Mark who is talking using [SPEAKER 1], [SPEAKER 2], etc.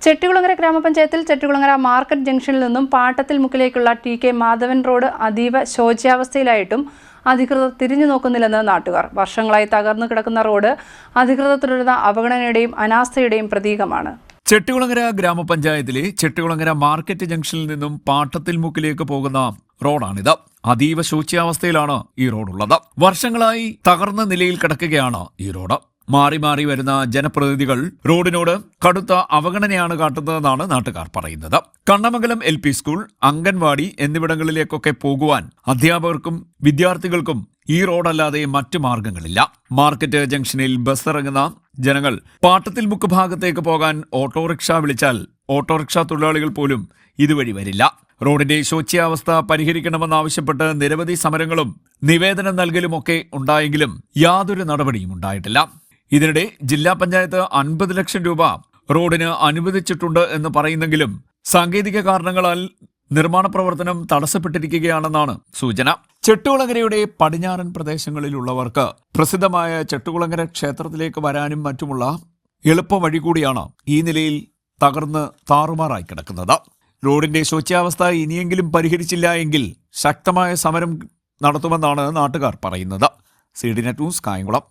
[SPEAKER 1] ചെട്ടികുളങ്ങര ഗ്രാമപഞ്ചായത്തിൽ ചെട്ടികുളങ്ങര മാർക്കറ്റ് ജംഗ്ഷനിൽ നിന്നും പാട്ടത്തിൽ മുക്കിലേക്കുള്ള ടി.കെ. മാധവൻ റോഡ് അതീവ ശോച്യാവസ്ഥയിലായിട്ടും അധികൃതർ തിരിഞ്ഞു നോക്കുന്നില്ലെന്ന് നാട്ടുകാർ. വർഷങ്ങളായി തകർന്നു കിടക്കുന്ന റോഡ് അധികൃതർ തുടരുന്ന അവഗണനയുടെയും അനാസ്ഥയുടെയും പ്രതീകമാണ്.
[SPEAKER 2] ചെട്ടികുളങ്ങര ഗ്രാമപഞ്ചായത്തിലെ ചെട്ടികുളങ്ങര മാർക്കറ്റ് ജംഗ്ഷനിൽ നിന്നും പാട്ടത്തിൽ മുക്കിലേക്ക് പോകുന്ന റോഡാണിത്. അതീവ ശോച്യാവസ്ഥയിലാണ് ഈ റോഡുള്ളത്. വർഷങ്ങളായി തകർന്ന നിലയിൽ കിടക്കുകയാണ് ഈ റോഡ്. മാറി മാറി വരുന്ന ജനപ്രതിനിധികൾ റോഡിനോട് കടുത്ത അവഗണനയാണ് കാട്ടുന്നതെന്നാണ് നാട്ടുകാർ പറയുന്നത്. കണ്ണമംഗലം LP സ്കൂൾ, അംഗൻവാടി എന്നിവിടങ്ങളിലേക്കൊക്കെ പോകുവാൻ അധ്യാപകർക്കും വിദ്യാർത്ഥികൾക്കും ഈ റോഡല്ലാതെ മറ്റു മാർഗങ്ങളില്ല. മാർക്കറ്റ് ജംഗ്ഷനിൽ ബസ് ഇറങ്ങുന്ന ജനങ്ങൾ പാട്ടത്തിൽ മുക്ക് ഭാഗത്തേക്ക് പോകാൻ ഓട്ടോറിക്ഷ വിളിച്ചാൽ ഓട്ടോറിക്ഷ തൊഴിലാളികൾ പോലും ഇതുവഴി വരില്ല. റോഡിന്റെ ശോച്യാവസ്ഥ പരിഹരിക്കണമെന്നാവശ്യപ്പെട്ട് നിരവധി സമരങ്ങളും നിവേദനം നൽകലുമൊക്കെ ഉണ്ടായെങ്കിലും യാതൊരു നടപടിയും ഉണ്ടായിട്ടില്ല. ഇതിനിടെ ജില്ലാ പഞ്ചായത്ത് 50 ലക്ഷം രൂപ റോഡിന് അനുവദിച്ചിട്ടുണ്ട് എന്ന് പറയുന്നെങ്കിലും സാങ്കേതിക കാരണങ്ങളാൽ നിർമ്മാണ പ്രവർത്തനം തടസ്സപ്പെട്ടിരിക്കുകയാണെന്നാണ് സൂചന. ചെട്ടികുളങ്ങരയുടെ പടിഞ്ഞാറൻ പ്രദേശങ്ങളിലുള്ളവർക്ക് പ്രസിദ്ധമായ ചെട്ടികുളങ്ങര ക്ഷേത്രത്തിലേക്ക് വരാനും മറ്റുമുള്ള എളുപ്പ വഴി കൂടിയാണ് ഈ നിലയിൽ തകർന്ന് താറുമാറായി കിടക്കുന്നത്. റോഡിന്റെ ശോച്യാവസ്ഥ ഇനിയെങ്കിലും പരിഹരിച്ചില്ല എങ്കിൽ ശക്തമായ സമരം നടത്തുമെന്നാണ് നാട്ടുകാർ പറയുന്നത്. CDNet news, Kayamkulam.